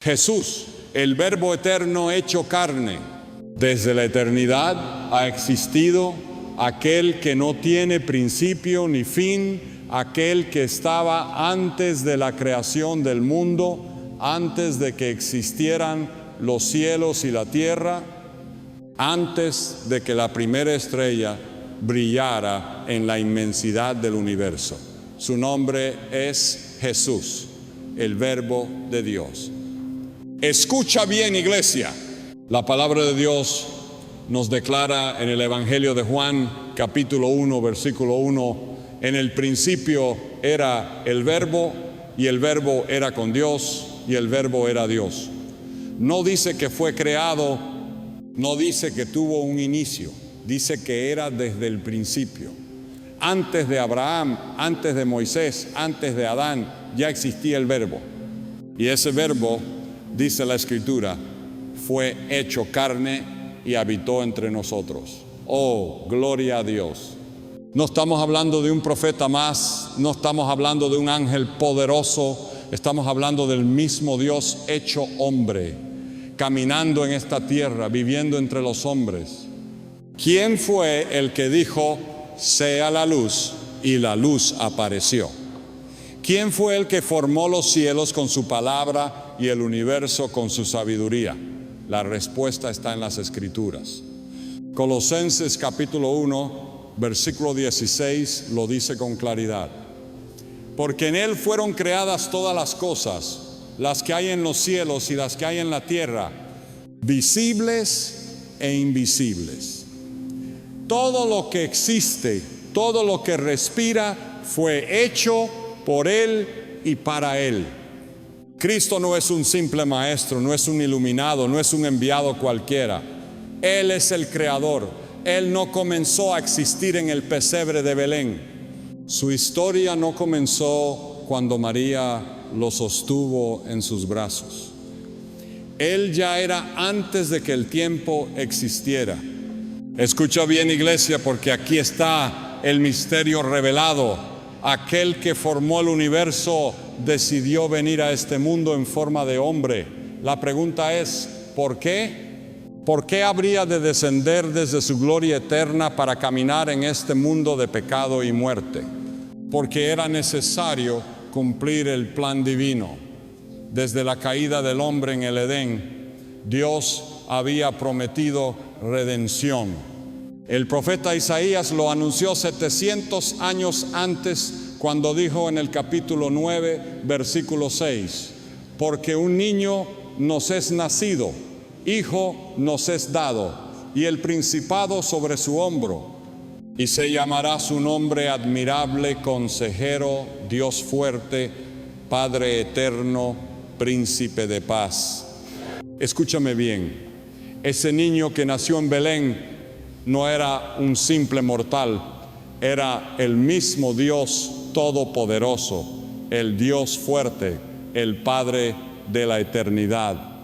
Jesús, el Verbo eterno hecho carne. Desde la eternidad ha existido aquel que no tiene principio ni fin, aquel que estaba antes de la creación del mundo, antes de que existieran los cielos y la tierra, antes de que la primera estrella brillara en la inmensidad del universo. Su nombre es Jesús, el Verbo de Dios. Escucha bien, iglesia. La palabra de Dios nos declara en el Evangelio de Juan, capítulo 1, versículo 1, en el principio era el Verbo, y el Verbo era con Dios, y el Verbo era Dios. No dice que fue creado, no dice que tuvo un inicio, dice que era desde el principio. Antes de Abraham, antes de Moisés, antes de Adán, ya existía el Verbo. Y ese Verbo, dice la Escritura, fue hecho carne y habitó entre nosotros. Oh, gloria a Dios. No estamos hablando de un profeta más, no estamos hablando de un ángel poderoso, estamos hablando del mismo Dios hecho hombre, caminando en esta tierra, viviendo entre los hombres. ¿Quién fue el que dijo, sea la luz, y la luz apareció? ¿Quién fue el que formó los cielos con su palabra y el universo con su sabiduría? La respuesta está en las Escrituras. Colosenses capítulo 1, versículo 16 lo dice con claridad. Porque en Él fueron creadas todas las cosas, las que hay en los cielos y las que hay en la tierra, visibles e invisibles. Todo lo que existe, todo lo que respira, fue hecho por Él y para Él. Cristo no es un simple maestro, no es un iluminado, no es un enviado cualquiera. Él es el creador. Él no comenzó a existir en el pesebre de Belén. Su historia no comenzó cuando María lo sostuvo en sus brazos. Él ya era antes de que el tiempo existiera. Escucha bien, iglesia, porque aquí está el misterio revelado. Aquel que formó el universo decidió venir a este mundo en forma de hombre. La pregunta es, ¿por qué? ¿Por qué habría de descender desde su gloria eterna para caminar en este mundo de pecado y muerte? Porque era necesario cumplir el plan divino. Desde la caída del hombre en el Edén, Dios había prometido redención. El profeta Isaías lo anunció 700 años antes, cuando dijo en el capítulo 9, versículo 6, porque un niño nos es nacido, hijo nos es dado, y el principado sobre su hombro, y se llamará su nombre admirable, consejero, Dios fuerte, Padre eterno, príncipe de paz. Escúchame bien, ese niño que nació en Belén no era un simple mortal, era el mismo Dios todopoderoso, el Dios fuerte, el Padre de la eternidad.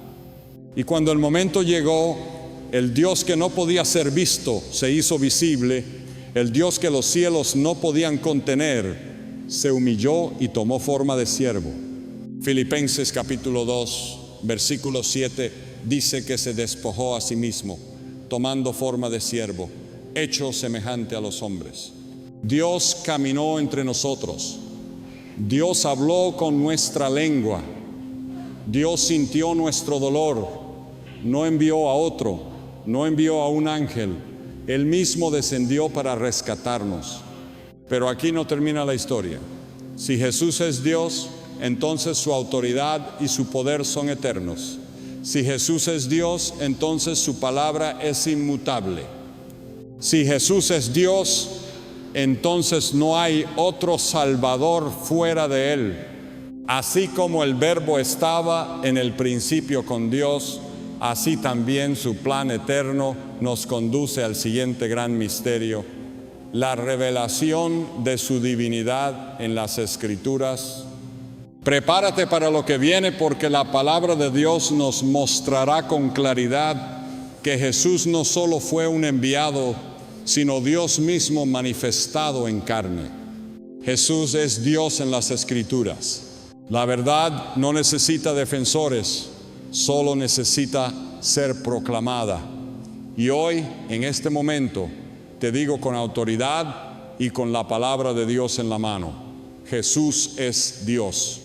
Y cuando el momento llegó, el Dios que no podía ser visto se hizo visible, el Dios que los cielos no podían contener se humilló y tomó forma de siervo. Filipenses capítulo 2, versículo 7 dice que se despojó a sí mismo, tomando forma de siervo, hecho semejante a los hombres. Dios caminó entre nosotros. Dios habló con nuestra lengua. Dios sintió nuestro dolor. No envió a otro, no envió a un ángel. Él mismo descendió para rescatarnos. Pero aquí no termina la historia. Si Jesús es Dios, entonces su autoridad y su poder son eternos. Si Jesús es Dios, entonces su palabra es inmutable. Si Jesús es Dios, entonces no hay otro Salvador fuera de Él. Así como el Verbo estaba en el principio con Dios, así también su plan eterno nos conduce al siguiente gran misterio, la revelación de su divinidad en las Escrituras. Prepárate para lo que viene, porque la palabra de Dios nos mostrará con claridad que Jesús no solo fue un enviado, sino Dios mismo manifestado en carne. Jesús es Dios en las Escrituras. La verdad no necesita defensores. solo necesita ser proclamada. Y hoy, en este momento, te digo con autoridad y con la palabra de Dios en la mano: Jesús es Dios.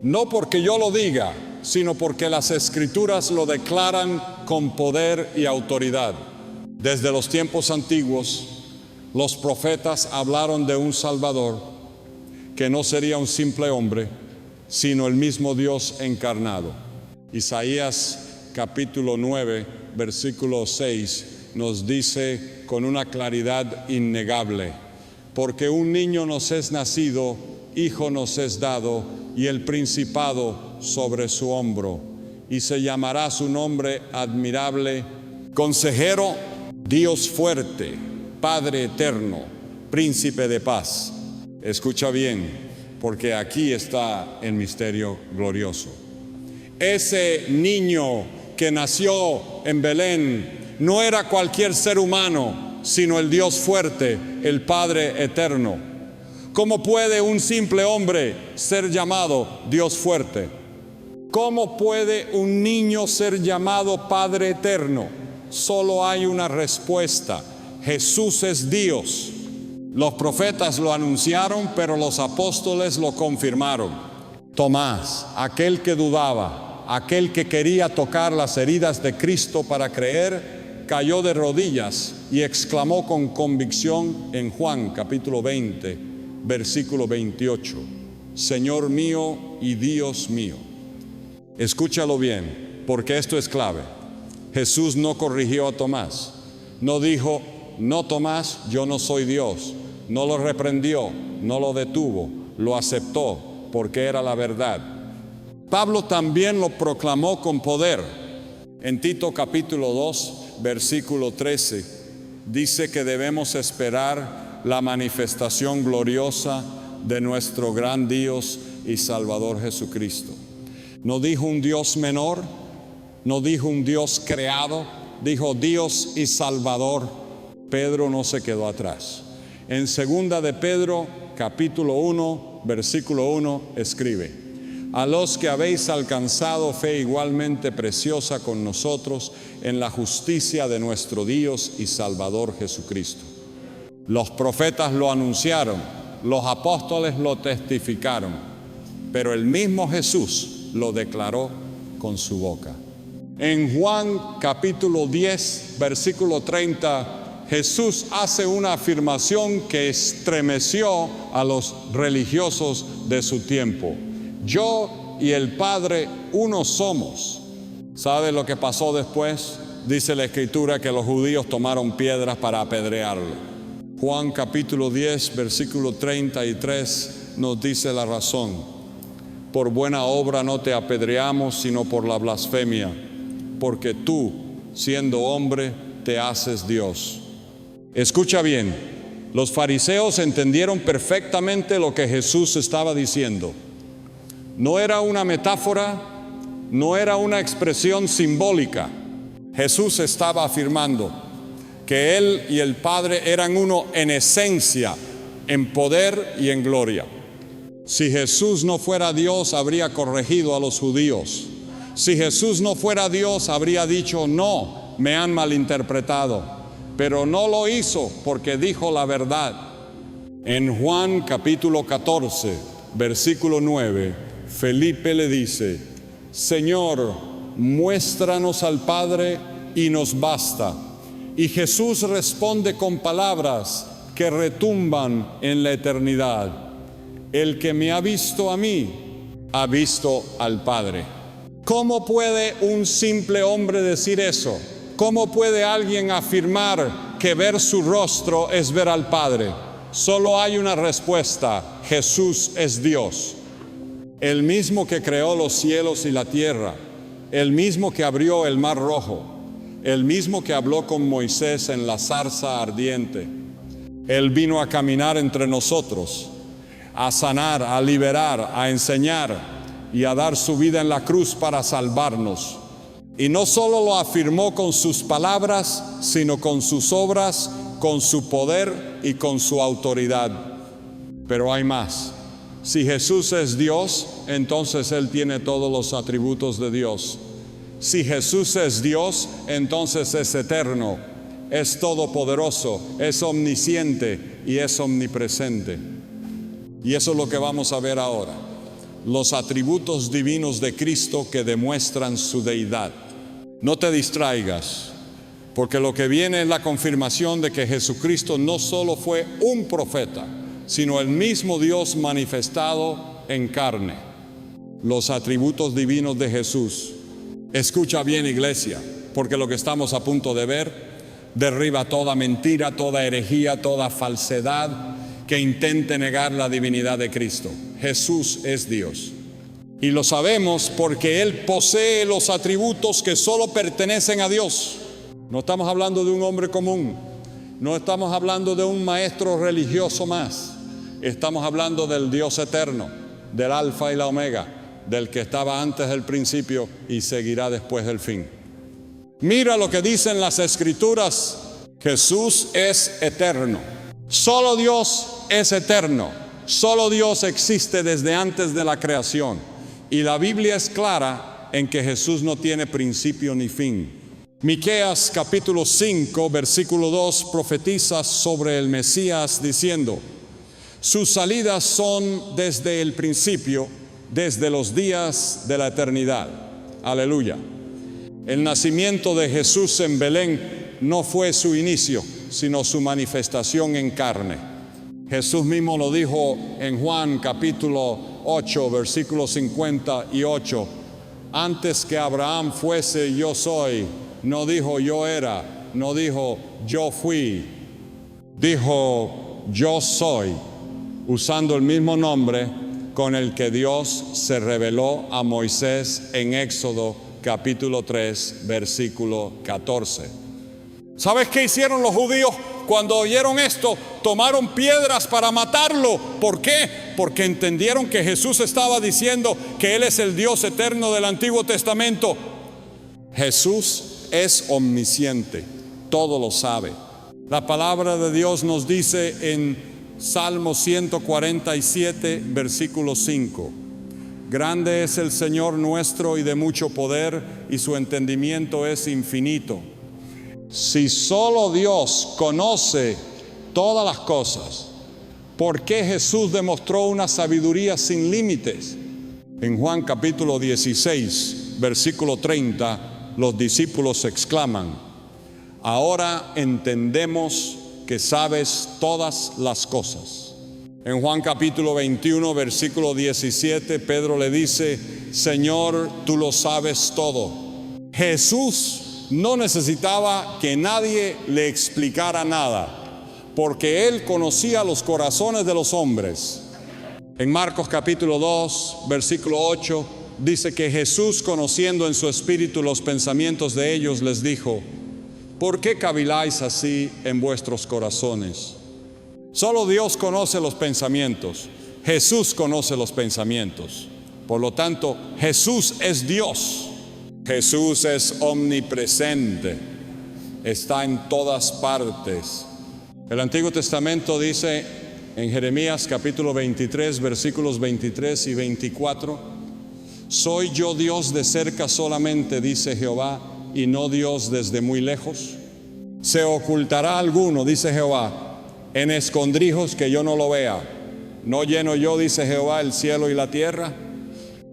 No porque yo lo diga, sino porque las Escrituras lo declaran con poder y autoridad. Desde los tiempos antiguos, los profetas hablaron de un Salvador que no sería un simple hombre, sino el mismo Dios encarnado. Isaías capítulo 9, versículo 6 nos dice con una claridad innegable: porque un niño nos es nacido, hijo nos es dado, y el principado sobre su hombro, y se llamará su nombre admirable, Consejero, Dios fuerte, Padre eterno, Príncipe de paz. Escucha bien, porque aquí está el misterio glorioso. Ese niño que nació en Belén no era cualquier ser humano, sino el Dios fuerte, el Padre eterno. ¿Cómo puede un simple hombre ser llamado Dios fuerte? ¿Cómo puede un niño ser llamado Padre eterno? Solo hay una respuesta: Jesús es Dios. Los profetas lo anunciaron, pero los apóstoles lo confirmaron. Tomás, aquel que dudaba, aquel que quería tocar las heridas de Cristo para creer, cayó de rodillas y exclamó con convicción en Juan capítulo 20, versículo 28: Señor mío y Dios mío. Escúchalo bien, porque esto es clave. Jesús no corrigió a Tomás, no dijo: no, Tomás, yo no soy Dios. No lo reprendió, no lo detuvo, lo aceptó porque era la verdad. Pablo también lo proclamó con poder. En Tito capítulo 2, versículo 13, dice que debemos esperar la manifestación gloriosa de nuestro gran Dios y Salvador Jesucristo. No dijo un Dios menor, no dijo un Dios creado, dijo Dios y Salvador. Pedro no se quedó atrás. En segunda de Pedro, capítulo 1, versículo 1, escribe: a los que habéis alcanzado fe igualmente preciosa con nosotros en la justicia de nuestro Dios y Salvador Jesucristo. Los profetas lo anunciaron, los apóstoles lo testificaron, pero el mismo Jesús lo declaró con su boca. En Juan capítulo 10, versículo 30, Jesús hace una afirmación que estremeció a los religiosos de su tiempo: yo y el Padre uno somos. ¿Sabe lo que pasó después? Dice la Escritura que los judíos tomaron piedras para apedrearlo. Juan capítulo 10, versículo 33 nos dice la razón: por buena obra no te apedreamos, sino por la blasfemia, porque tú, siendo hombre, te haces Dios. Escucha bien, los fariseos entendieron perfectamente lo que Jesús estaba diciendo. No era una metáfora, no era una expresión simbólica. Jesús estaba afirmando que Él y el Padre eran uno en esencia, en poder y en gloria. Si Jesús no fuera Dios, habría corregido a los judíos. Si Jesús no fuera Dios, habría dicho: no, me han malinterpretado. Pero no lo hizo porque dijo la verdad. En Juan capítulo 14, versículo 9, Felipe le dice: Señor, muéstranos al Padre y nos basta. Y Jesús responde con palabras que retumban en la eternidad: el que me ha visto a mí, ha visto al Padre. ¿Cómo puede un simple hombre decir eso? ¿Cómo puede alguien afirmar que ver su rostro es ver al Padre? Solo hay una respuesta: Jesús es Dios. El mismo que creó los cielos y la tierra, el mismo que abrió el mar rojo, el mismo que habló con Moisés en la zarza ardiente. Él vino a caminar entre nosotros, a sanar, a liberar, a enseñar y a dar su vida en la cruz para salvarnos. Y no solo lo afirmó con sus palabras, sino con sus obras, con su poder y con su autoridad. Pero hay más. Si Jesús es Dios, entonces Él tiene todos los atributos de Dios. Si Jesús es Dios, entonces es eterno, es todopoderoso, es omnisciente y es omnipresente. Y eso es lo que vamos a ver ahora. Los atributos divinos de Cristo que demuestran su deidad. No te distraigas, porque lo que viene es la confirmación de que Jesucristo no solo fue un profeta, sino el mismo Dios manifestado en carne. Los atributos divinos de Jesús. Escucha bien, iglesia, porque lo que estamos a punto de ver derriba toda mentira, toda herejía, toda falsedad que intente negar la divinidad de Cristo. Jesús es Dios. Y lo sabemos porque Él posee los atributos que solo pertenecen a Dios. No estamos hablando de un hombre común, no estamos hablando de un maestro religioso más. Estamos hablando del Dios eterno, del Alfa y la Omega, del que estaba antes del principio y seguirá después del fin. Mira lo que dicen las Escrituras. Jesús es eterno. Solo Dios es eterno. Solo Dios existe desde antes de la creación. Y la Biblia es clara en que Jesús no tiene principio ni fin. Miqueas capítulo 5, versículo 2 profetiza sobre el Mesías diciendo: sus salidas son desde el principio, desde los días de la eternidad. Aleluya. El nacimiento de Jesús en Belén no fue su inicio, sino su manifestación en carne. Jesús mismo lo dijo en Juan capítulo 8, versículo 58. Antes que Abraham fuese, yo soy. No dijo yo era, no dijo yo fui. Dijo yo soy, usando el mismo nombre con el que Dios se reveló a Moisés en Éxodo capítulo 3, versículo 14. ¿Sabes qué hicieron los judíos cuando oyeron esto? Tomaron piedras para matarlo. ¿Por qué? Porque entendieron que Jesús estaba diciendo que Él es el Dios eterno del Antiguo Testamento. Jesús es omnisciente, todo lo sabe. La palabra de Dios nos dice en Salmo 147, versículo 5: grande es el Señor nuestro y de mucho poder, y su entendimiento es infinito. Si solo Dios conoce todas las cosas, ¿por qué Jesús demostró una sabiduría sin límites? En Juan capítulo 16, versículo 30, los discípulos exclaman: ahora entendemos que sabes todas las cosas. En Juan capítulo 21, versículo 17, Pedro le dice: Señor, tú lo sabes todo. Jesús no necesitaba que nadie le explicara nada, porque Él conocía los corazones de los hombres. En Marcos capítulo 2, versículo 8, dice que Jesús, conociendo en su espíritu los pensamientos de ellos, les dijo: ¿por qué caviláis así en vuestros corazones? Solo Dios conoce los pensamientos. Jesús conoce los pensamientos. Por lo tanto, Jesús es Dios. Jesús es omnipresente. Está en todas partes. El Antiguo Testamento dice en Jeremías capítulo 23, versículos 23 y 24: ¿soy yo Dios de cerca solamente, dice Jehová, y no Dios desde muy lejos? ¿Se ocultará alguno, dice Jehová, en escondrijos que yo no lo vea? ¿No lleno yo, dice Jehová, el cielo y la tierra?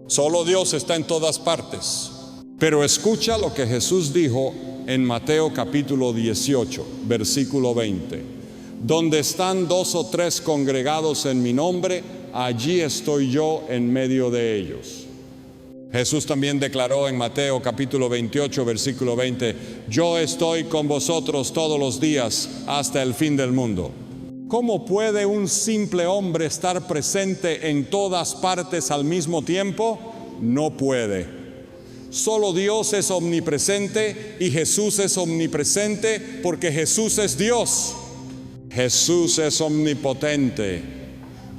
Solo Dios está en todas partes. Pero escucha lo que Jesús dijo en Mateo capítulo 18, versículo 20: donde están 2 o 3 congregados en mi nombre, allí estoy yo en medio de ellos. Jesús también declaró en Mateo capítulo 28, versículo 20: yo estoy con vosotros todos los días hasta el fin del mundo. ¿Cómo puede un simple hombre estar presente en todas partes al mismo tiempo? No puede. Solo Dios es omnipresente y Jesús es omnipresente porque Jesús es Dios. Jesús es omnipotente,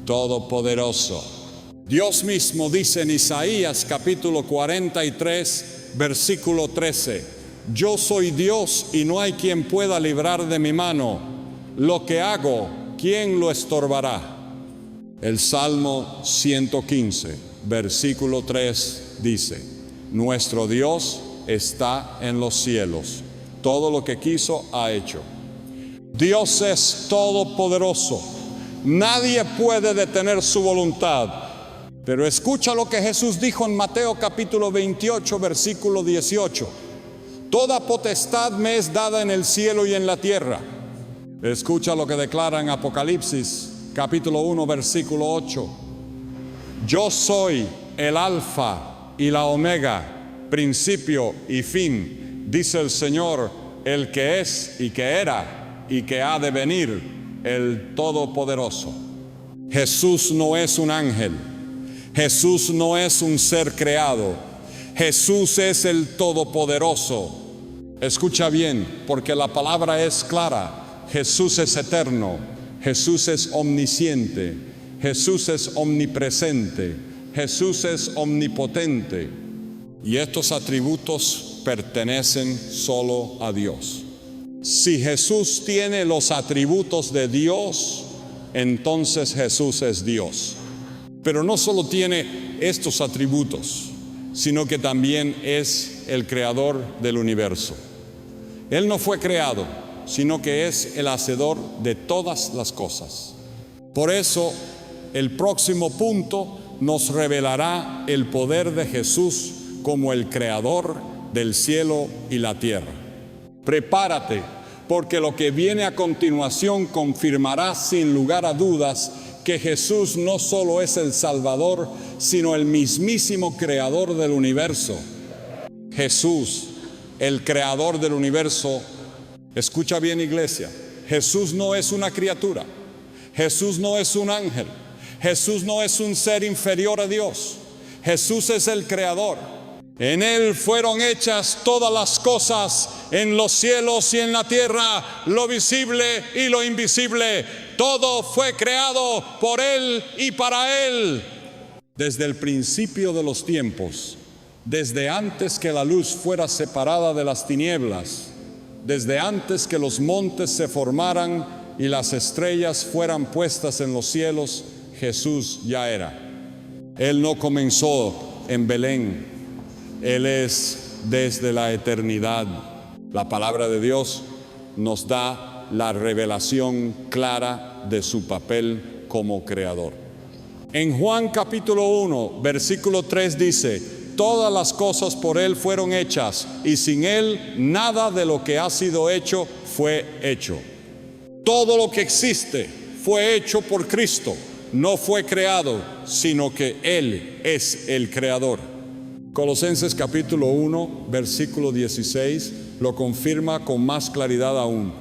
todopoderoso. Dios mismo dice en Isaías capítulo 43, versículo 13: yo soy Dios y no hay quien pueda librar de mi mano. Lo que hago, ¿quién lo estorbará? El Salmo 115, versículo 3 dice: nuestro Dios está en los cielos. Todo lo que quiso ha hecho. Dios es todopoderoso. Nadie puede detener su voluntad. Pero escucha lo que Jesús dijo en Mateo capítulo 28, versículo 18. Toda potestad me es dada en el cielo y en la tierra. Escucha lo que declara en Apocalipsis capítulo 1, versículo 8. Yo soy el Alfa y la Omega, principio y fin, dice el Señor, el que es y que era y que ha de venir, el Todopoderoso. Jesús no es un ángel. Jesús no es un ser creado. Jesús es el Todopoderoso. Escucha bien, porque la palabra es clara. Jesús es eterno. Jesús es omnisciente. Jesús es omnipresente. Jesús es omnipotente. Y estos atributos pertenecen solo a Dios. Si Jesús tiene los atributos de Dios, entonces Jesús es Dios. Pero no solo tiene estos atributos, sino que también es el creador del universo. Él no fue creado, sino que es el hacedor de todas las cosas. Por eso, el próximo punto nos revelará el poder de Jesús como el creador del cielo y la tierra. Prepárate, porque lo que viene a continuación confirmará sin lugar a dudas que Jesús no solo es el Salvador, sino el mismísimo creador del universo. Jesús, el creador del universo. Escucha bien, iglesia. Jesús no es una criatura. Jesús no es un ángel. Jesús no es un ser inferior a Dios. Jesús es el creador. En Él fueron hechas todas las cosas, en los cielos y en la tierra, lo visible y lo invisible. Todo fue creado por Él y para Él. Desde el principio de los tiempos, desde antes que la luz fuera separada de las tinieblas, desde antes que los montes se formaran y las estrellas fueran puestas en los cielos, Jesús ya era. Él no comenzó en Belén. Él es desde la eternidad. La palabra de Dios nos da la revelación clara de su papel como creador. En Juan capítulo 1, versículo 3 dice: todas las cosas por Él fueron hechas, y sin Él nada de lo que ha sido hecho fue hecho. Todo lo que existe fue hecho por Cristo. No fue creado, sino que Él es el creador. Colosenses capítulo 1, versículo 16 lo confirma con más claridad aún.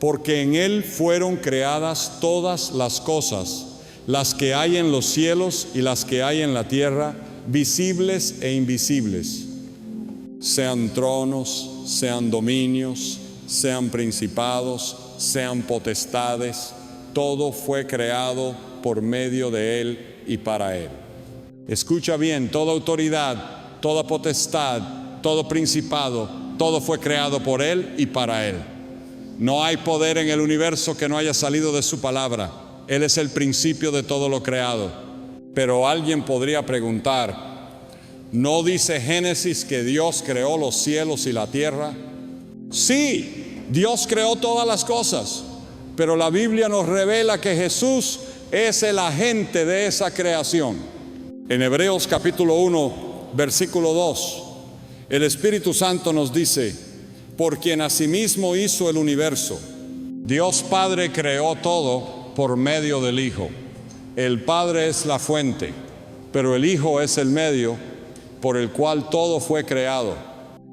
Porque en Él fueron creadas todas las cosas, las que hay en los cielos y las que hay en la tierra, visibles e invisibles, sean tronos, sean dominios, sean principados, sean potestades. Todo fue creado por medio de Él y para Él. Escucha bien, toda autoridad, toda potestad, todo principado, todo fue creado por Él y para Él. No hay poder en el universo que no haya salido de su palabra. Él es el principio de todo lo creado. Pero alguien podría preguntar, ¿no dice Génesis que Dios creó los cielos y la tierra? Sí, Dios creó todas las cosas, pero la Biblia nos revela que Jesús es el agente de esa creación. En Hebreos capítulo 1, versículo 2, el Espíritu Santo nos dice: por quien asimismo hizo el universo. Dios Padre creó todo por medio del Hijo. El Padre es la fuente, pero el Hijo es el medio por el cual todo fue creado.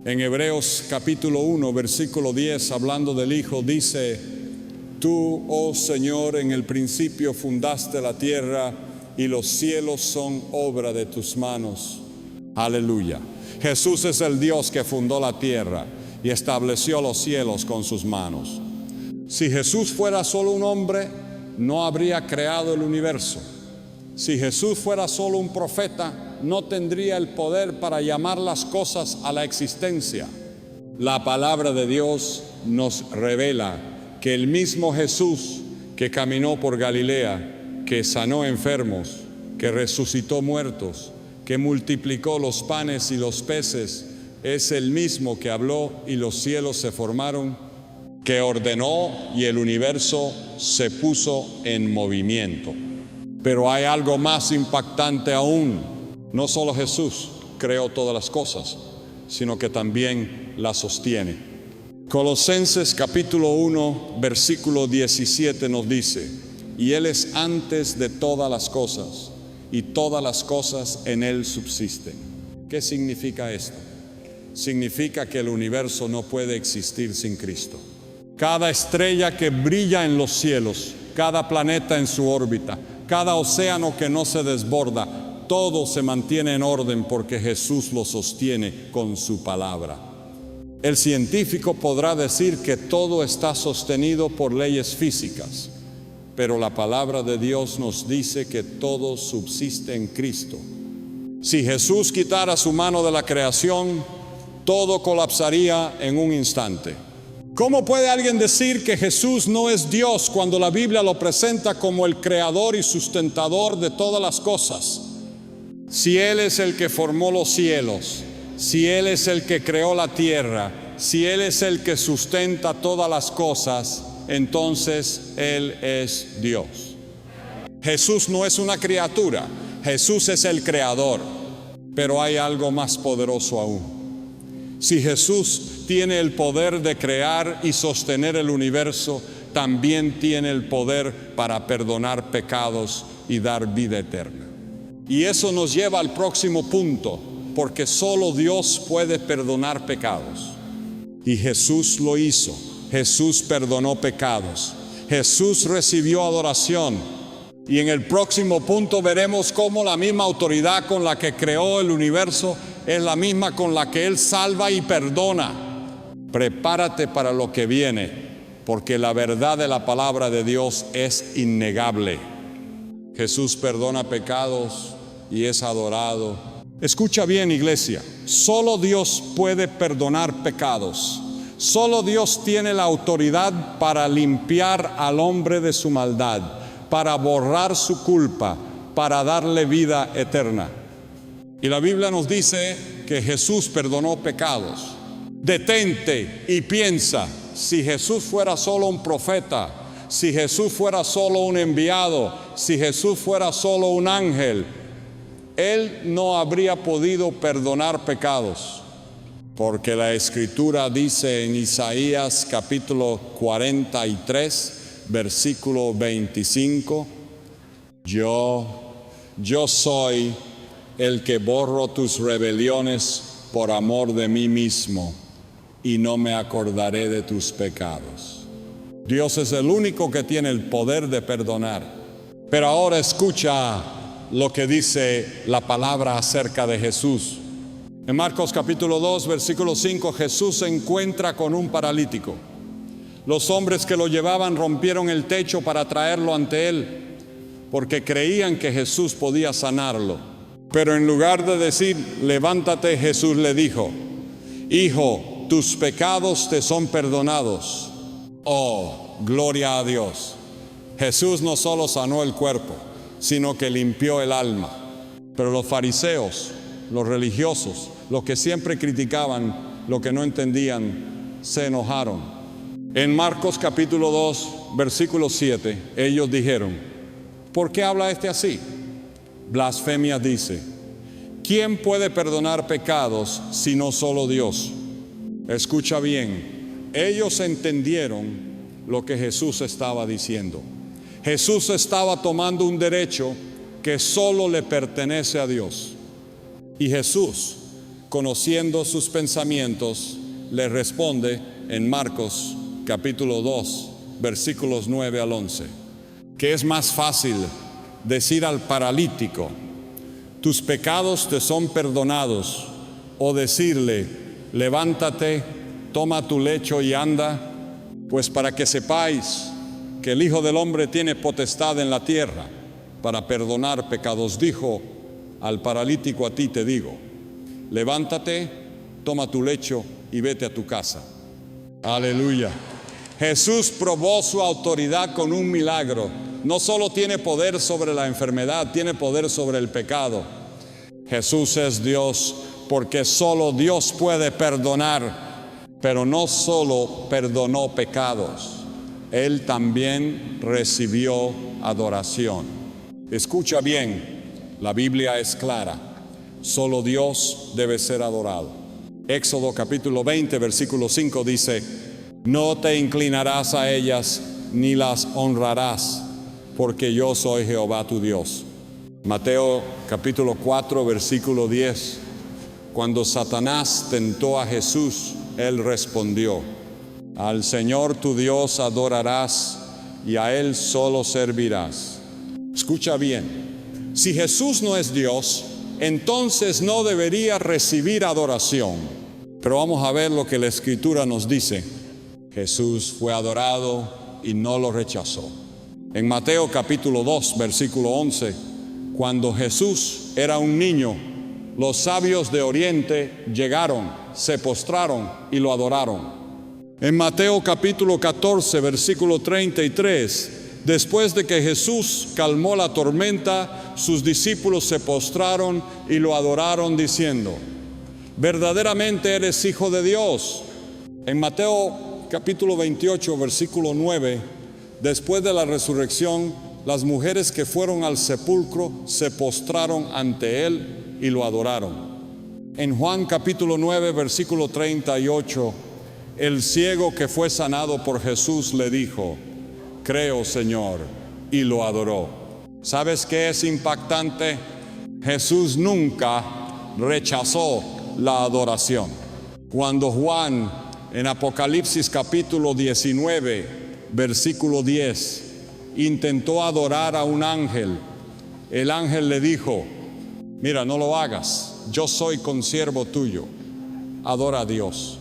En Hebreos capítulo 1, versículo 10, hablando del Hijo, dice: tú, oh Señor, en el principio fundaste la tierra, y los cielos son obra de tus manos. Aleluya. Jesús es el Dios que fundó la tierra y estableció los cielos con sus manos. Si Jesús fuera solo un hombre, no habría creado el universo. Si Jesús fuera solo un profeta, no tendría el poder para llamar las cosas a la existencia. La palabra de Dios nos revela que el mismo Jesús que caminó por Galilea, que sanó enfermos, que resucitó muertos, que multiplicó los panes y los peces, es el mismo que habló y los cielos se formaron, que ordenó y el universo se puso en movimiento. Pero hay algo más impactante aún. No solo Jesús creó todas las cosas, sino que también las sostiene. Colosenses capítulo 1, versículo 17 nos dice: y Él es antes de todas las cosas, y todas las cosas en Él subsisten. ¿Qué significa esto? Significa que el universo no puede existir sin Cristo. Cada estrella que brilla en los cielos, cada planeta en su órbita, cada océano que no se desborda, todo se mantiene en orden porque Jesús lo sostiene con su palabra. El científico podrá decir que todo está sostenido por leyes físicas, pero la palabra de Dios nos dice que todo subsiste en Cristo. Si Jesús quitara su mano de la creación, todo colapsaría en un instante. ¿Cómo puede alguien decir que Jesús no es Dios cuando la Biblia lo presenta como el creador y sustentador de todas las cosas? Si Él es el que formó los cielos, si Él es el que creó la tierra, si Él es el que sustenta todas las cosas, entonces Él es Dios. Jesús no es una criatura, Jesús es el creador. Pero hay algo más poderoso aún. Si Jesús tiene el poder de crear y sostener el universo, también tiene el poder para perdonar pecados y dar vida eterna. Y eso nos lleva al próximo punto, porque solo Dios puede perdonar pecados. Y Jesús lo hizo. Jesús perdonó pecados. Jesús recibió adoración. Y en el próximo punto veremos cómo la misma autoridad con la que creó el universo es la misma con la que Él salva y perdona. Prepárate para lo que viene, porque la verdad de la palabra de Dios es innegable. Jesús perdona pecados y es adorado. Escucha bien, iglesia, solo Dios puede perdonar pecados. Solo Dios tiene la autoridad para limpiar al hombre de su maldad, para borrar su culpa, para darle vida eterna. Y la Biblia nos dice que Jesús perdonó pecados. Detente y piensa, si Jesús fuera solo un profeta, si Jesús fuera solo un enviado, si Jesús fuera solo un ángel, Él no habría podido perdonar pecados, porque la Escritura dice en Isaías capítulo 43, versículo 25, yo soy el que borro tus rebeliones por amor de mí mismo, y no me acordaré de tus pecados. Dios es el único que tiene el poder de perdonar. Pero ahora escucha lo que dice la palabra acerca de Jesús. En Marcos capítulo 2, versículo 5, Jesús se encuentra con un paralítico. Los hombres que lo llevaban rompieron el techo para traerlo ante Él, porque creían que Jesús podía sanarlo. Pero en lugar de decir, levántate, Jesús le dijo, hijo, tus pecados te son perdonados. Oh, gloria a Dios. Jesús no solo sanó el cuerpo, sino que limpió el alma. Pero los fariseos, los religiosos, los que siempre criticaban lo que no entendían, se enojaron. En Marcos capítulo 2, versículo 7, ellos dijeron, ¿por qué habla este así? Blasfemia dice, ¿quién puede perdonar pecados sino solo Dios? Escucha bien, ellos entendieron lo que Jesús estaba diciendo. Jesús estaba tomando un derecho que solo le pertenece a Dios. Y Jesús, conociendo sus pensamientos, le responde en Marcos capítulo 2, versículos 9 al 11, que es más fácil decir al paralítico, tus pecados te son perdonados, o decirle, levántate, toma tu lecho y anda, pues para que sepáis que el Hijo del Hombre tiene potestad en la tierra para perdonar pecados. Dijo al paralítico, a ti te digo, levántate, toma tu lecho y vete a tu casa. Aleluya. Jesús probó su autoridad con un milagro. No solo tiene poder sobre la enfermedad, tiene poder sobre el pecado. Jesús es Dios porque solo Dios puede perdonar, pero no solo perdonó pecados, Él también recibió adoración. Escucha bien, la Biblia es clara, solo Dios debe ser adorado. Éxodo capítulo 20, versículo 5 dice: no te inclinarás a ellas ni las honrarás, porque yo soy Jehová tu Dios. Mateo capítulo 4, versículo 10. Cuando Satanás tentó a Jesús, Él respondió: al Señor tu Dios adorarás y a Él solo servirás. Escucha bien, si Jesús no es Dios, entonces no debería recibir adoración. Pero vamos a ver lo que la Escritura nos dice. Jesús fue adorado y no lo rechazó. En Mateo capítulo 2, versículo 11, cuando Jesús era un niño, los sabios de Oriente llegaron, se postraron y lo adoraron. En Mateo capítulo 14, versículo 33, después de que Jesús calmó la tormenta, sus discípulos se postraron y lo adoraron diciendo: verdaderamente eres Hijo de Dios. En Mateo capítulo 28, versículo 9, después de la resurrección, las mujeres que fueron al sepulcro se postraron ante Él y lo adoraron. En Juan capítulo 9, versículo 38, el ciego que fue sanado por Jesús le dijo: creo, Señor, y lo adoró. ¿Sabes qué es impactante? Jesús nunca rechazó la adoración. Cuando Juan, en Apocalipsis capítulo 19, versículo 10, intentó adorar a un ángel, el ángel le dijo: mira, no lo hagas, yo soy consiervo tuyo, adora a Dios.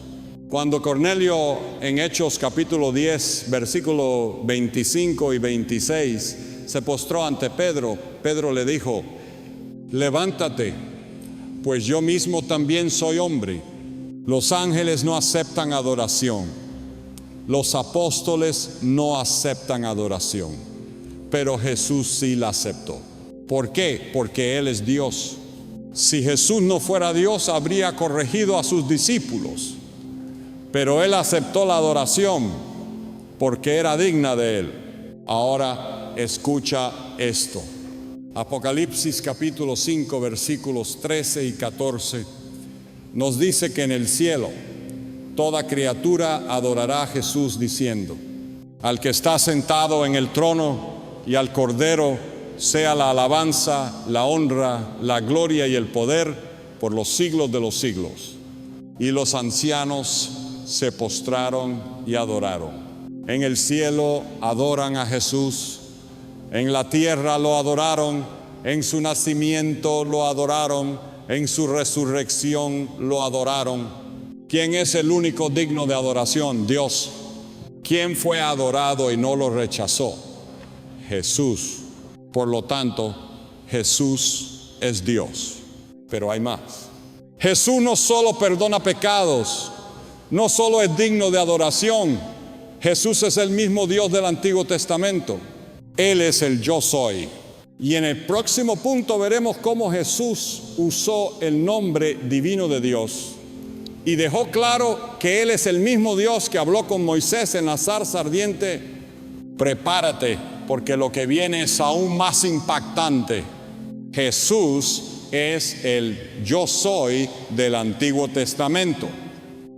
Cuando Cornelio, en Hechos capítulo 10, versículo 25 y 26, se postró ante Pedro, Pedro le dijo: levántate, pues yo mismo también soy hombre. Los ángeles no aceptan adoración, los apóstoles no aceptan adoración, pero Jesús sí la aceptó. ¿Por qué? Porque Él es Dios. Si Jesús no fuera Dios, habría corregido a sus discípulos, pero Él aceptó la adoración porque era digna de Él. Ahora escucha esto. Apocalipsis capítulo 5, versículos 13 y 14 nos dice que en el cielo toda criatura adorará a Jesús diciendo: al que está sentado en el trono y al Cordero sea la alabanza, la honra, la gloria y el poder por los siglos de los siglos. Y los ancianos se postraron y adoraron. En el cielo adoran a Jesús, en la tierra lo adoraron, en su nacimiento lo adoraron, en su resurrección lo adoraron. ¿Quién es el único digno de adoración? Dios. ¿Quién fue adorado y no lo rechazó? Jesús. Por lo tanto, Jesús es Dios. Pero hay más. Jesús no solo perdona pecados, no solo es digno de adoración. Jesús es el mismo Dios del Antiguo Testamento. Él es el yo soy. Y en el próximo punto veremos cómo Jesús usó el nombre divino de Dios y dejó claro que Él es el mismo Dios que habló con Moisés en la zarza ardiente. Prepárate, porque lo que viene es aún más impactante. Jesús es el yo soy del Antiguo Testamento.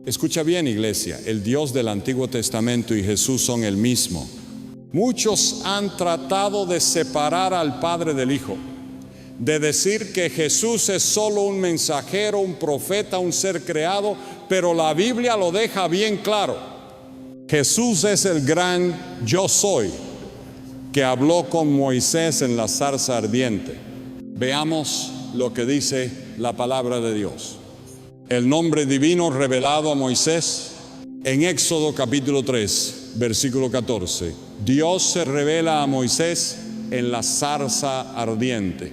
Escucha bien, iglesia, el Dios del Antiguo Testamento y Jesús son el mismo. Muchos han tratado de separar al Padre del Hijo, de decir que Jesús es solo un mensajero, un profeta, un ser creado, pero la Biblia lo deja bien claro. Jesús es el gran yo soy que habló con Moisés en la zarza ardiente. Veamos lo que dice la palabra de Dios. El nombre divino revelado a Moisés en Éxodo capítulo 3, versículo 14. Dios se revela a Moisés en la zarza ardiente.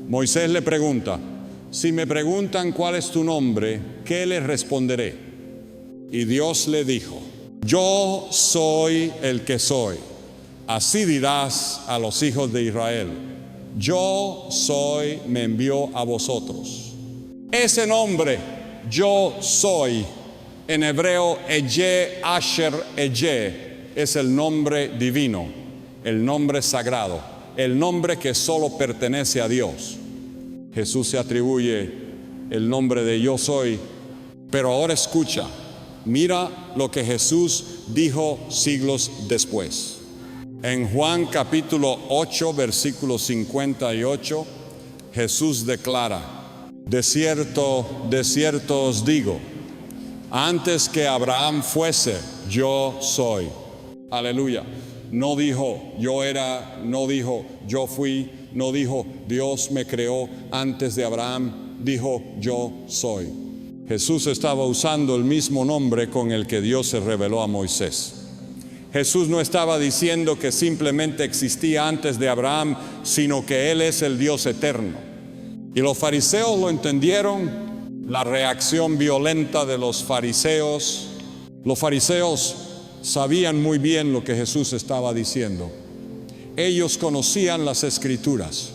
Moisés le pregunta: si me preguntan cuál es tu nombre, ¿qué les responderé? Y Dios le dijo: yo soy el que soy. Así dirás a los hijos de Israel: yo soy, me envió a vosotros. Ese nombre, yo soy, en hebreo, Eje Asher Eje, es el nombre divino, el nombre sagrado, el nombre que solo pertenece a Dios. Jesús se atribuye el nombre de yo soy, pero ahora escucha, mira lo que Jesús dijo siglos después. En Juan capítulo 8, versículo 58, Jesús declara: de cierto os digo, antes que Abraham fuese, yo soy. Aleluya. No dijo yo era, no dijo yo fui, no dijo Dios me creó antes de Abraham, dijo yo soy. Jesús estaba usando el mismo nombre con el que Dios se reveló a Moisés. Jesús no estaba diciendo que simplemente existía antes de Abraham, sino que Él es el Dios eterno. Y los fariseos lo entendieron, la reacción violenta de los fariseos. Los fariseos sabían muy bien lo que Jesús estaba diciendo. Ellos conocían las Escrituras.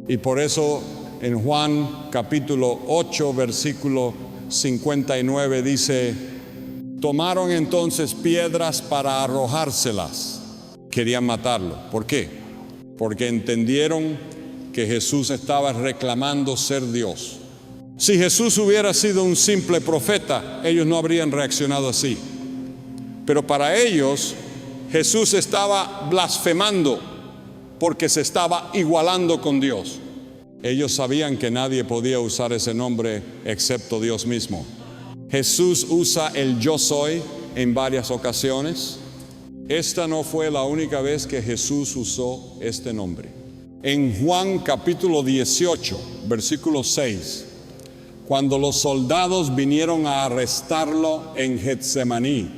Y por eso en Juan capítulo 8, versículo 59 dice: tomaron entonces piedras para arrojárselas. Querían matarlo. ¿Por qué? Porque entendieron que Jesús estaba reclamando ser Dios. Si Jesús hubiera sido un simple profeta, ellos no habrían reaccionado así. Pero para ellos, Jesús estaba blasfemando porque se estaba igualando con Dios. Ellos sabían que nadie podía usar ese nombre excepto Dios mismo. Jesús usa el yo soy en varias ocasiones. Esta no fue la única vez que Jesús usó este nombre. En Juan capítulo 18, versículo 6, cuando los soldados vinieron a arrestarlo en Getsemaní,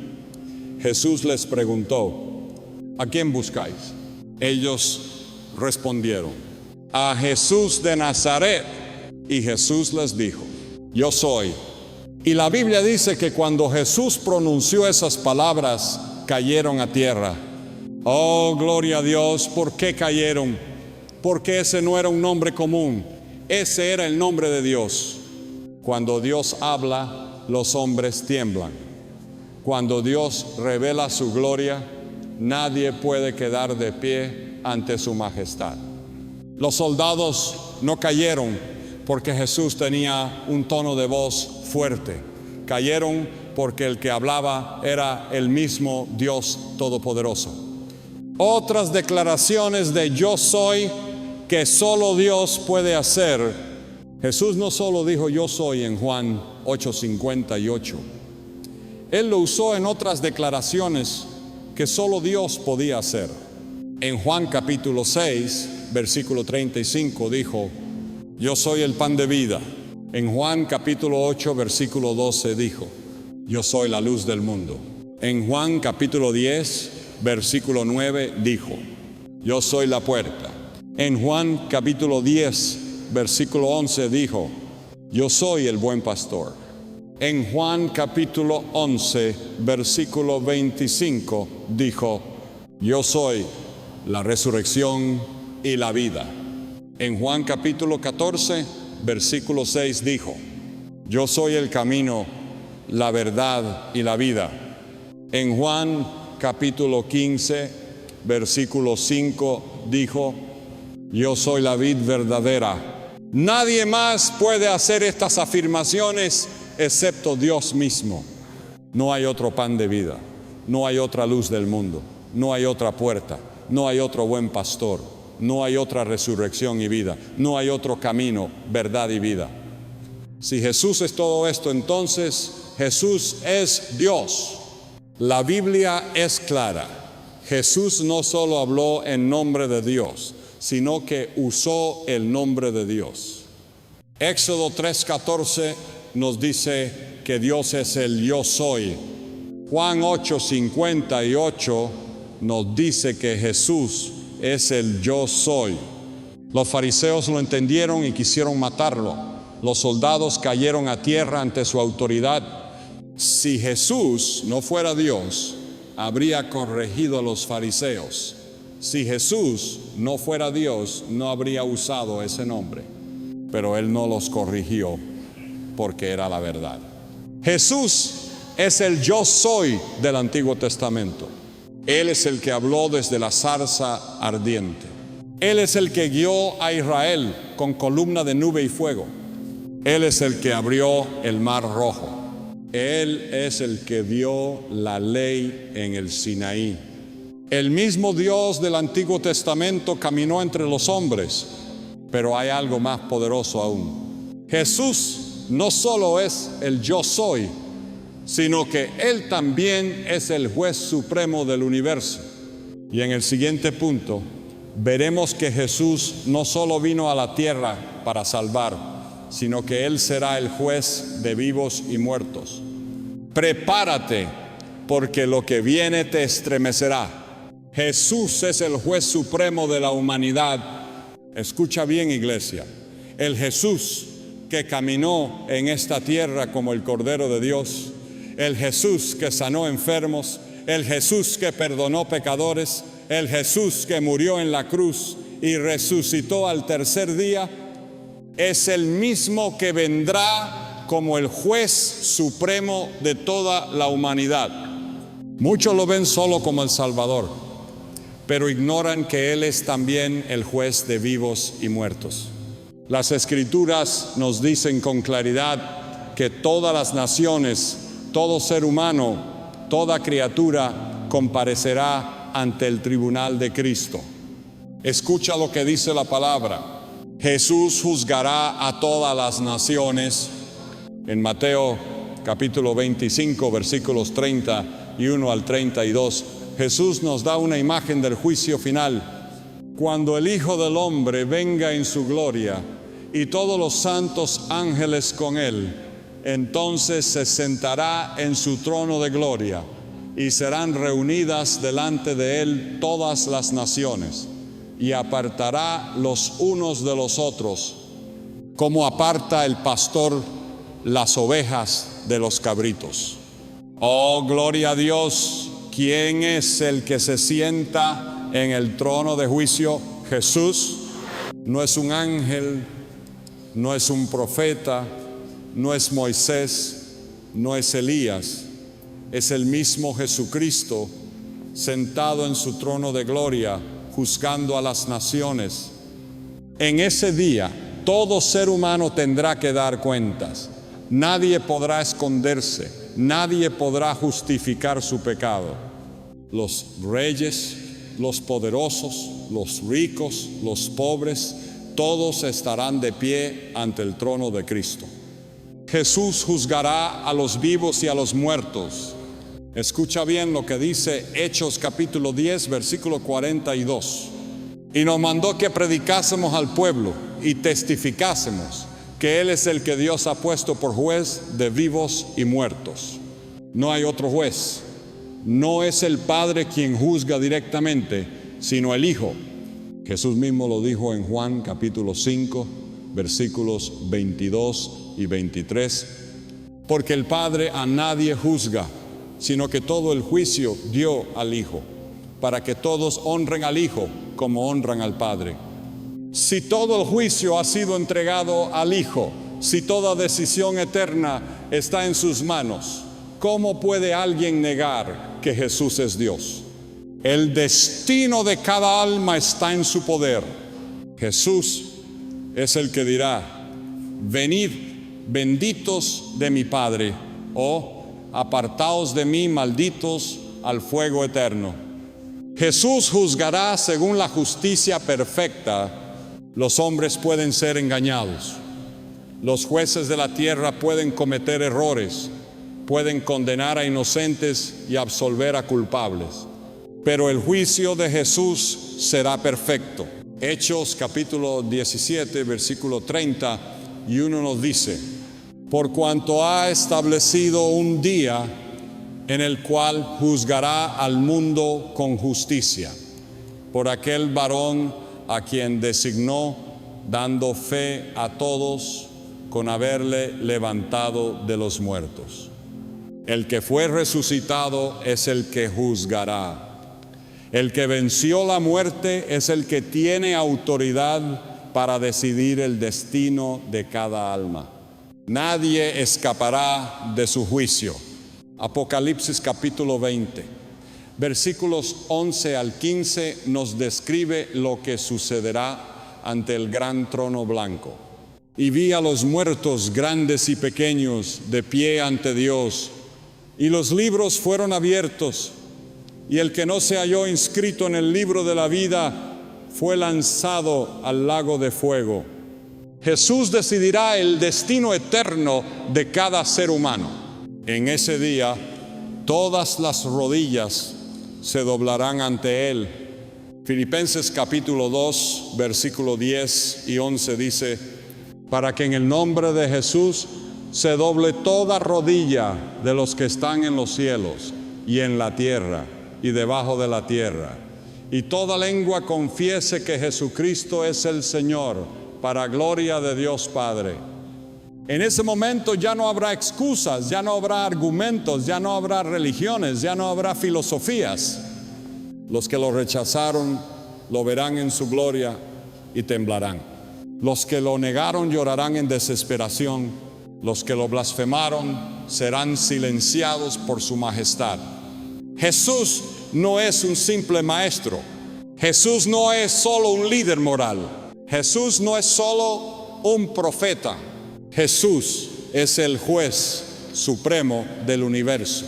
Jesús les preguntó: ¿a quién buscáis? Ellos respondieron: a Jesús de Nazaret. Y Jesús les dijo: yo soy. Y la Biblia dice que cuando Jesús pronunció esas palabras, cayeron a tierra. Oh, gloria a Dios. ¿Por qué cayeron? Porque ese no era un nombre común. Ese era el nombre de Dios. Cuando Dios habla, los hombres tiemblan. Cuando Dios revela su gloria, nadie puede quedar de pie ante su majestad. Los soldados no cayeron porque Jesús tenía un tono de voz fuerte. Cayeron porque el que hablaba era el mismo Dios Todopoderoso. Otras declaraciones de yo soy que solo Dios puede hacer. Jesús no solo dijo yo soy en Juan 8:58. Él lo usó en otras declaraciones que solo Dios podía hacer. En Juan capítulo 6, versículo 35 dijo: yo soy el pan de vida. En Juan capítulo 8, versículo 12 dijo: yo soy la luz del mundo. En Juan capítulo 10, versículo 9 dijo: yo soy la puerta. En Juan capítulo 10, versículo 11 dijo: yo soy el buen pastor. En Juan capítulo 11, versículo 25 dijo: yo soy la resurrección y la vida. En Juan capítulo 14, versículo 6 dijo: yo soy el camino, la verdad y la vida. En Juan capítulo 15, versículo 5 dijo: yo soy la vid verdadera. Nadie más puede hacer estas afirmaciones excepto Dios mismo. No hay otro pan de vida, no hay otra luz del mundo, no hay otra puerta, no hay otro buen pastor, no hay otra resurrección y vida, no hay otro camino, verdad y vida. Si Jesús es todo esto, entonces Jesús es Dios. La Biblia es clara. Jesús no solo habló en nombre de Dios, sino que usó el nombre de Dios. Éxodo 3:14 nos dice que Dios es el yo soy. Juan 8:58 nos dice que Jesús es el yo soy. Los fariseos lo entendieron y quisieron matarlo. Los soldados cayeron a tierra ante su autoridad. Si Jesús no fuera Dios, habría corregido a los fariseos. Si Jesús no fuera Dios, no habría usado ese nombre. Pero Él no los corrigió. porque era la verdad. Jesús es el yo soy del Antiguo Testamento. Él es el que habló desde la zarza ardiente. Él es el que guió a Israel con columna de nube y fuego. Él es el que abrió el mar rojo. Él es el que dio la ley en el Sinaí. El mismo Dios del Antiguo Testamento caminó entre los hombres, pero hay algo más poderoso aún. Jesús no solo es el yo soy, sino que Él también es el juez supremo del universo. Y en el siguiente punto, veremos que Jesús no solo vino a la tierra para salvar, sino que Él será el juez de vivos y muertos. Prepárate, porque lo que viene te estremecerá. Jesús es el juez supremo de la humanidad. Escucha bien, iglesia. El Jesús que caminó en esta tierra como el Cordero de Dios, el Jesús que sanó enfermos, el Jesús que perdonó pecadores, el Jesús que murió en la cruz y resucitó al tercer día, es el mismo que vendrá como el juez supremo de toda la humanidad. Muchos lo ven solo como el Salvador, pero ignoran que Él es también el juez de vivos y muertos. Las Escrituras nos dicen con claridad que todas las naciones, todo ser humano, toda criatura comparecerá ante el tribunal de Cristo. Escucha lo que dice la palabra. Jesús juzgará a todas las naciones. En Mateo capítulo 25, versículos 31 al 32, Jesús nos da una imagen del juicio final. Cuando el Hijo del Hombre venga en su gloria y todos los santos ángeles con Él, entonces se sentará en su trono de gloria y serán reunidas delante de Él todas las naciones, y apartará los unos de los otros, como aparta el pastor las ovejas de los cabritos. Oh, gloria a Dios. ¿Quién es el que se sienta en el trono de juicio? Jesús. No es un ángel, no es un profeta, no es Moisés, no es Elías. Es el mismo Jesucristo sentado en su trono de gloria, juzgando a las naciones. En ese día, todo ser humano tendrá que dar cuentas. Nadie podrá esconderse, nadie podrá justificar su pecado. Los reyes, los poderosos, los ricos, los pobres, todos estarán de pie ante el trono de Cristo. Jesús juzgará a los vivos y a los muertos. Escucha bien lo que dice Hechos capítulo 10, versículo 42. Y nos mandó que predicásemos al pueblo y testificásemos que Él es el que Dios ha puesto por juez de vivos y muertos. No hay otro juez. No es el Padre quien juzga directamente, sino el Hijo. Jesús mismo lo dijo en Juan capítulo 5, versículos 22 y 23. Porque el Padre a nadie juzga, sino que todo el juicio dio al Hijo, para que todos honren al Hijo como honran al Padre. Si todo el juicio ha sido entregado al Hijo, si toda decisión eterna está en sus manos, ¿cómo puede alguien negar que Jesús es Dios? El destino de cada alma está en su poder. Jesús es el que dirá: venid, benditos de mi Padre, o apartaos de mí, malditos, al fuego eterno. Jesús juzgará según la justicia perfecta. Los hombres pueden ser engañados. Los jueces de la tierra pueden cometer errores, pueden condenar a inocentes y absolver a culpables. Pero el juicio de Jesús será perfecto. Hechos capítulo 17, versículo 31 nos dice: por cuanto ha establecido un día en el cual juzgará al mundo con justicia, por aquel varón a quien designó, dando fe a todos con haberle levantado de los muertos. El que fue resucitado es el que juzgará. El que venció la muerte es el que tiene autoridad para decidir el destino de cada alma. Nadie escapará de su juicio. Apocalipsis capítulo 20, versículos 11 al 15 nos describe lo que sucederá ante el gran trono blanco. Y vi a los muertos, grandes y pequeños, de pie ante Dios, y los libros fueron abiertos, y el que no se halló inscrito en el libro de la vida fue lanzado al lago de fuego. Jesús decidirá el destino eterno de cada ser humano. En ese día, todas las rodillas se doblarán ante Él. Filipenses capítulo 2, versículo 10 y 11 dice: para que en el nombre de Jesús se doble toda rodilla de los que están en los cielos y en la tierra y debajo de la tierra, y toda lengua confiese que Jesucristo es el Señor, para gloria de Dios Padre. En ese momento ya no habrá excusas, ya no habrá argumentos, ya no habrá religiones, ya no habrá filosofías. Los que lo rechazaron lo verán en su gloria y temblarán. Los que lo negaron llorarán en desesperación. Los que lo blasfemaron serán silenciados por su majestad. Jesús no es un simple maestro. Jesús no es solo un líder moral. Jesús no es solo un profeta. Jesús es el juez supremo del universo.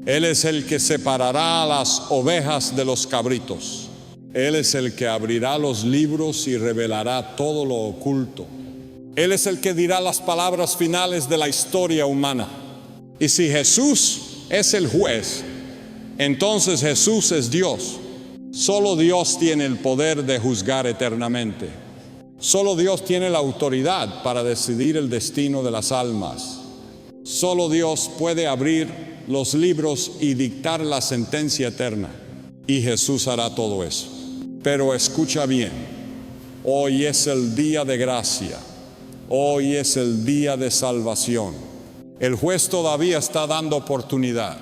Él es el que separará a las ovejas de los cabritos. Él es el que abrirá los libros y revelará todo lo oculto. Él es el que dirá las palabras finales de la historia humana. Y si Jesús es el juez, entonces Jesús es Dios. Solo Dios tiene el poder de juzgar eternamente. Solo Dios tiene la autoridad para decidir el destino de las almas. Solo Dios puede abrir los libros y dictar la sentencia eterna. Y Jesús hará todo eso. Pero escucha bien, hoy es el día de gracia. Hoy es el día de salvación. El juez todavía está dando oportunidad.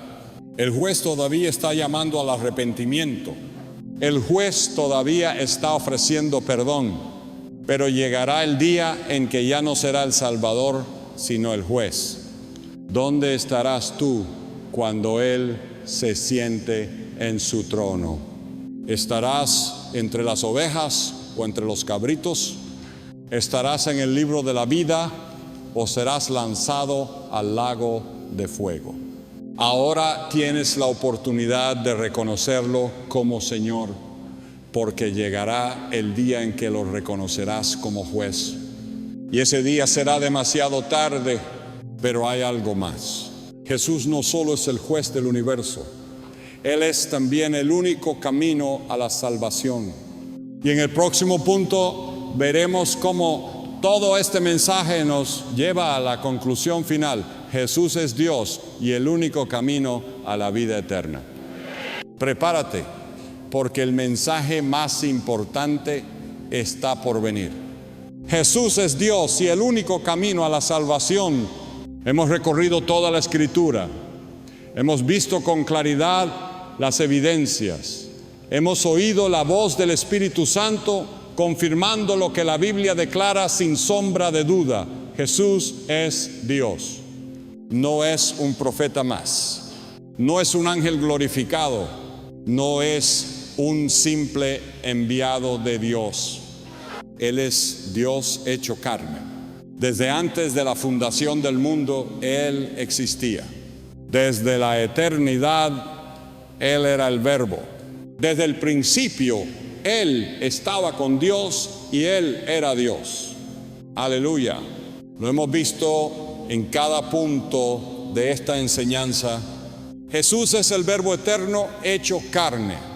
El juez todavía está llamando al arrepentimiento. El juez todavía está ofreciendo perdón. Pero llegará el día en que ya no será el Salvador, sino el juez. ¿Dónde estarás tú cuando Él se siente en su trono? ¿Estarás entre las ovejas o entre los cabritos? ¿Estarás en el libro de la vida o serás lanzado al lago de fuego? Ahora tienes la oportunidad de reconocerlo como Señor, porque llegará el día en que lo reconocerás como juez. Y ese día será demasiado tarde, pero hay algo más. Jesús no solo es el juez del universo, Él es también el único camino a la salvación. Y en el próximo punto veremos cómo todo este mensaje nos lleva a la conclusión final. Jesús es Dios y el único camino a la vida eterna. Prepárate, porque el mensaje más importante está por venir. Jesús es Dios y el único camino a la salvación. Hemos recorrido toda la Escritura. Hemos visto con claridad las evidencias. Hemos oído la voz del Espíritu Santo confirmando lo que la Biblia declara sin sombra de duda. Jesús es Dios. No es un profeta más. No es un ángel glorificado. No es un simple enviado de Dios. Él es Dios hecho carne. Desde antes de la fundación del mundo, Él existía. Desde la eternidad, Él era el Verbo. Desde el principio, Él estaba con Dios y Él era Dios. Aleluya. Lo hemos visto en cada punto de esta enseñanza. Jesús es el Verbo eterno hecho carne.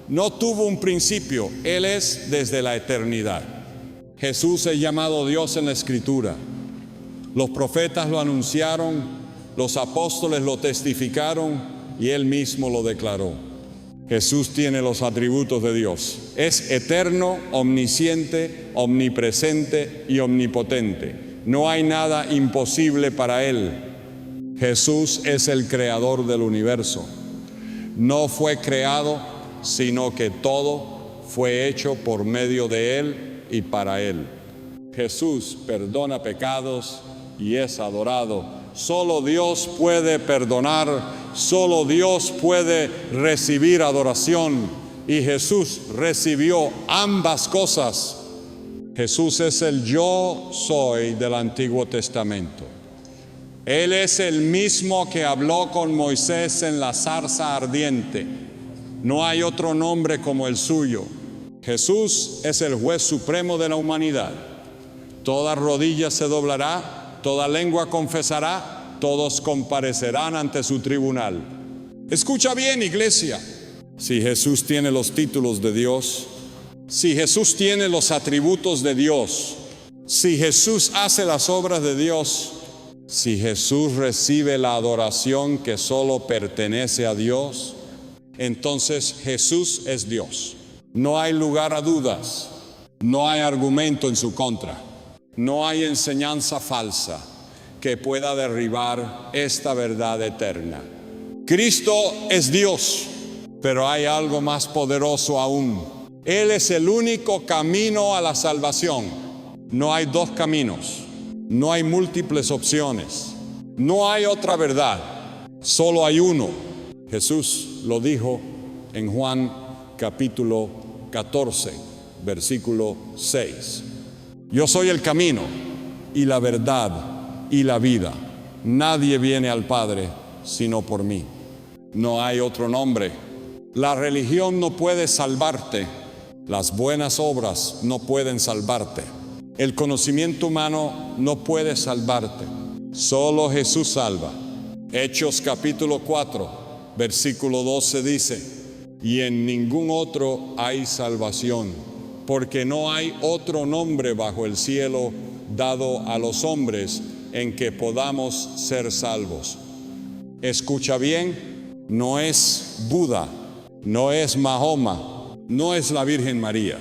No tuvo un principio, Él es desde la eternidad. Jesús es llamado Dios en la Escritura. Los profetas lo anunciaron, los apóstoles lo testificaron y Él mismo lo declaró. Jesús tiene los atributos de Dios. Es eterno, omnisciente, omnipresente y omnipotente. No hay nada imposible para Él. Jesús es el creador del universo. No fue creado, sino que todo fue hecho por medio de Él y para Él. Jesús perdona pecados y es adorado. Solo Dios puede perdonar, solo Dios puede recibir adoración, y Jesús recibió ambas cosas. Jesús es el yo soy del Antiguo Testamento. Él es el mismo que habló con Moisés en la zarza ardiente. No hay otro nombre como el suyo. Jesús es el juez supremo de la humanidad. Toda rodilla se doblará, toda lengua confesará, todos comparecerán ante su tribunal. Escucha bien, iglesia. Si Jesús tiene los títulos de Dios, si Jesús tiene los atributos de Dios, si Jesús hace las obras de Dios, si Jesús recibe la adoración que solo pertenece a Dios, entonces Jesús es Dios. No hay lugar a dudas, no hay argumento en su contra, no hay enseñanza falsa que pueda derribar esta verdad eterna. Cristo es Dios, pero hay algo más poderoso aún. Él es el único camino a la salvación. No hay dos caminos, no hay múltiples opciones, no hay otra verdad, solo hay uno. Jesús lo dijo en Juan capítulo 14, versículo 6. Yo soy el camino y la verdad y la vida. Nadie viene al Padre sino por mí. No hay otro nombre. La religión no puede salvarte. Las buenas obras no pueden salvarte. El conocimiento humano no puede salvarte. Solo Jesús salva. Hechos capítulo 4, versículo 12 dice: y en ningún otro hay salvación, porque no hay otro nombre bajo el cielo dado a los hombres en que podamos ser salvos. Escucha bien, no es Buda, no es Mahoma, no es la Virgen María,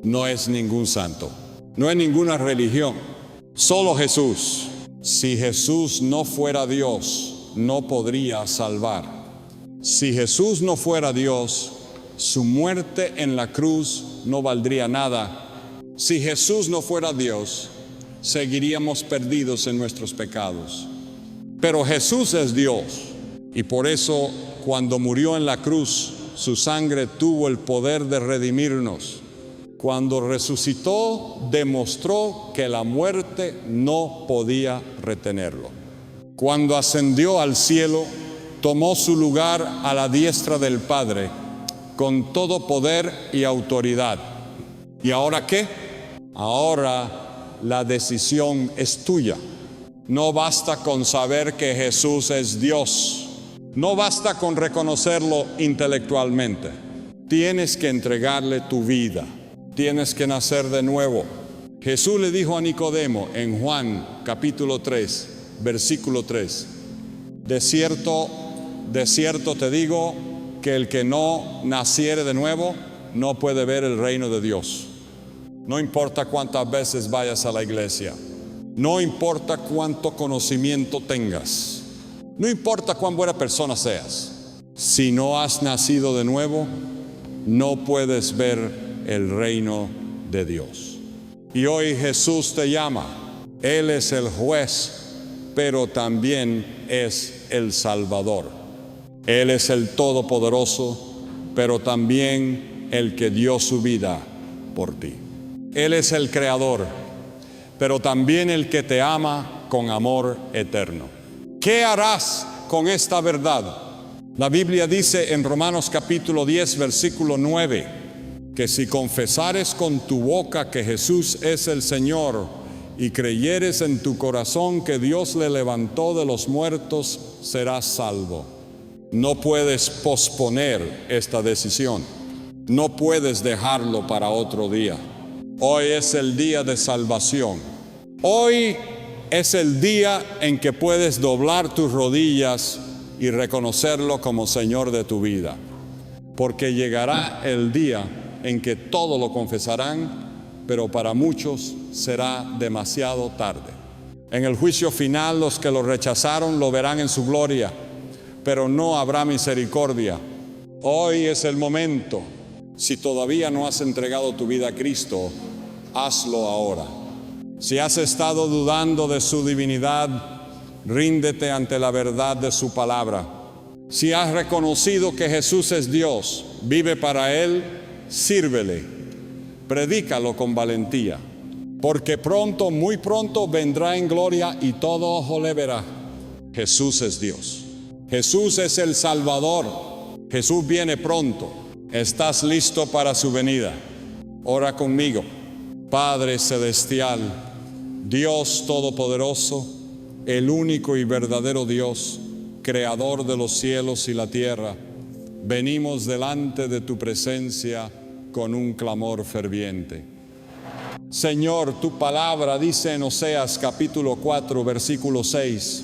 no es ningún santo, no es ninguna religión, solo Jesús. Si Jesús no fuera Dios, no podría salvar. Si Jesús no fuera Dios, su muerte en la cruz no valdría nada. Si Jesús no fuera Dios, seguiríamos perdidos en nuestros pecados. Pero Jesús es Dios, y por eso cuando murió en la cruz, su sangre tuvo el poder de redimirnos. Cuando resucitó, demostró que la muerte no podía retenerlo. Cuando ascendió al cielo, tomó su lugar a la diestra del Padre, con todo poder y autoridad. ¿Y ahora qué? Ahora la decisión es tuya. No basta con saber que Jesús es Dios. No basta con reconocerlo intelectualmente. Tienes que entregarle tu vida. Tienes que nacer de nuevo. Jesús le dijo a Nicodemo en Juan capítulo 3, versículo 3: de cierto te digo que el que no naciere de nuevo no puede ver el reino de Dios. No importa cuántas veces vayas a la iglesia, no importa cuánto conocimiento tengas, no importa cuán buena persona seas, si no has nacido de nuevo, no puedes ver el reino de Dios. Y hoy Jesús te llama. Él es el juez, pero también es el Salvador. Él es el Todopoderoso, pero también el que dio su vida por ti. Él es el Creador, pero también el que te ama con amor eterno. ¿Qué harás con esta verdad? La Biblia dice en Romanos capítulo 10, versículo 9, que si confesares con tu boca que Jesús es el Señor y creyeres en tu corazón que Dios le levantó de los muertos, serás salvo. No puedes posponer esta decisión. No puedes dejarlo para otro día. Hoy es el día de salvación. Hoy es el día en que puedes doblar tus rodillas y reconocerlo como Señor de tu vida. Porque llegará el día en que todos lo confesarán, pero para muchos será demasiado tarde. En el juicio final, los que lo rechazaron lo verán en su gloria, pero no habrá misericordia. Hoy es el momento. Si todavía no has entregado tu vida a Cristo, hazlo ahora. Si has estado dudando de su divinidad, ríndete ante la verdad de su palabra. Si has reconocido que Jesús es Dios, vive para Él, sírvele, predícalo con valentía, porque pronto, muy pronto vendrá en gloria y todo ojo le verá. Jesús es Dios. Jesús es el Salvador. Jesús viene pronto. ¿Estás listo para su venida? Ora conmigo. Padre celestial, Dios todopoderoso, el único y verdadero Dios, creador de los cielos y la tierra, venimos delante de tu presencia con un clamor ferviente. Señor, tu palabra dice en Oseas capítulo 4, versículo 6,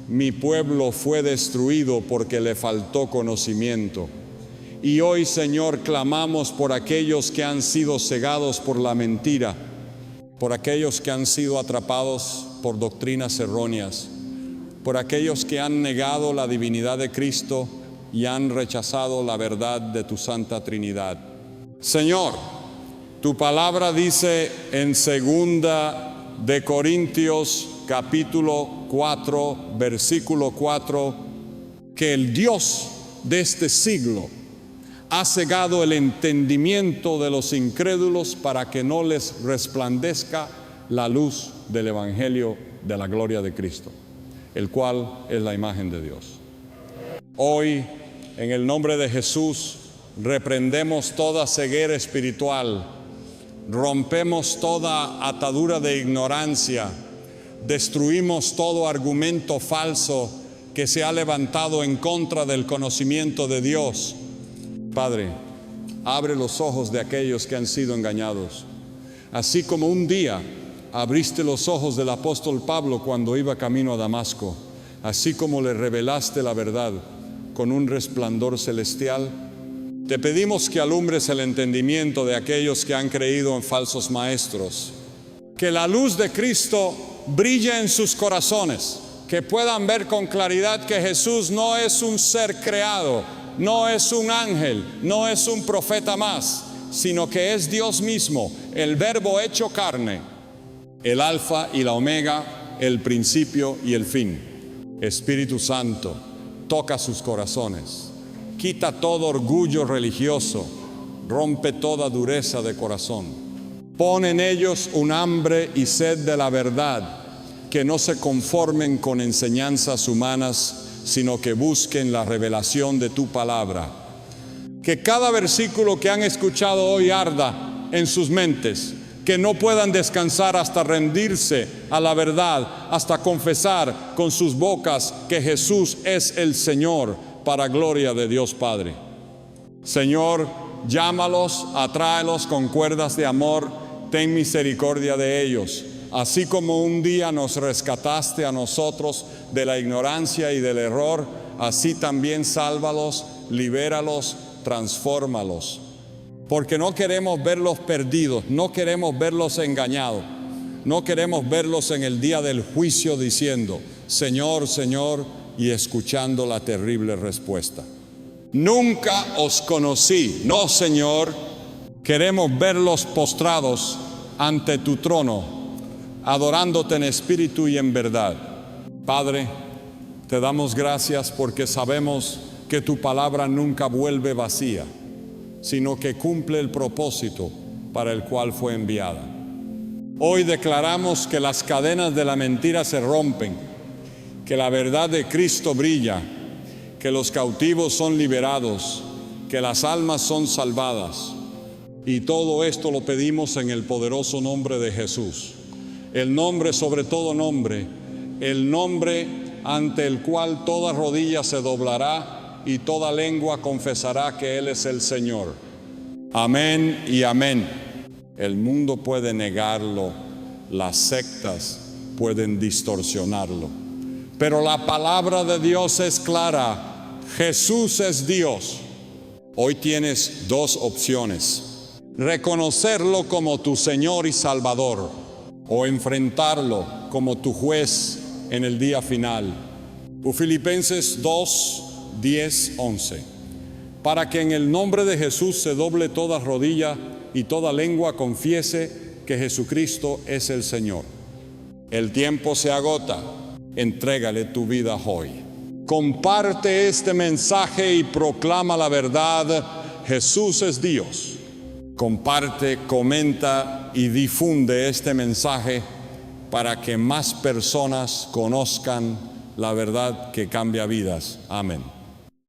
mi pueblo fue destruido porque le faltó conocimiento. Y hoy, Señor, clamamos por aquellos que han sido cegados por la mentira, por aquellos que han sido atrapados por doctrinas erróneas, por aquellos que han negado la divinidad de Cristo y han rechazado la verdad de tu Santa Trinidad. Señor, tu palabra dice en 2 de Corintios capítulo 4, versículo 4, que el Dios de este siglo ha cegado el entendimiento de los incrédulos para que no les resplandezca la luz del Evangelio de la gloria de Cristo, el cual es la imagen de Dios. Hoy, en el nombre de Jesús, reprendemos toda ceguera espiritual, rompemos toda atadura de ignorancia, destruimos todo argumento falso que se ha levantado en contra del conocimiento de Dios. Padre, abre los ojos de aquellos que han sido engañados, así como un día abriste los ojos del apóstol Pablo cuando iba camino a Damasco, así como le revelaste la verdad con un resplandor celestial. Te pedimos que alumbres el entendimiento de aquellos que han creído en falsos maestros, que la luz de Cristo brille en sus corazones, que puedan ver con claridad que Jesús no es un ser creado, no es un ángel, no es un profeta más, sino que es Dios mismo, el Verbo hecho carne, el Alfa y la Omega, el principio y el fin. Espíritu Santo, toca sus corazones, quita todo orgullo religioso, rompe toda dureza de corazón. Pon en ellos un hambre y sed de la verdad, que no se conformen con enseñanzas humanas, sino que busquen la revelación de tu palabra. Que cada versículo que han escuchado hoy arda en sus mentes, que no puedan descansar hasta rendirse a la verdad, hasta confesar con sus bocas que Jesús es el Señor, para gloria de Dios Padre. Señor, llámalos, atráelos con cuerdas de amor, ten misericordia de ellos. Así como un día nos rescataste a nosotros de la ignorancia y del error, así también sálvalos, libéralos, transfórmalos. Porque no queremos verlos perdidos, no queremos verlos engañados, no queremos verlos en el día del juicio diciendo, Señor, Señor, y escuchando la terrible respuesta. Nunca os conocí. No, Señor, queremos verlos postrados ante tu trono, adorándote en espíritu y en verdad. Padre, te damos gracias porque sabemos que tu palabra nunca vuelve vacía, sino que cumple el propósito para el cual fue enviada. Hoy declaramos que las cadenas de la mentira se rompen, que la verdad de Cristo brilla, que los cautivos son liberados, que las almas son salvadas. Y todo esto lo pedimos en el poderoso nombre de Jesús. El nombre sobre todo nombre, el nombre ante el cual toda rodilla se doblará y toda lengua confesará que Él es el Señor. Amén y amén. El mundo puede negarlo, las sectas pueden distorsionarlo, pero la palabra de Dios es clara: Jesús es Dios. Hoy tienes dos opciones: reconocerlo como tu Señor y Salvador, o enfrentarlo como tu juez en el día final. Filipenses 2, 10, 11. Para que en el nombre de Jesús se doble toda rodilla y toda lengua confiese que Jesucristo es el Señor. El tiempo se agota. Entrégale tu vida hoy. Comparte este mensaje y proclama la verdad. Jesús es Dios. Comparte, comenta y difunde este mensaje para que más personas conozcan la verdad que cambia vidas. Amén.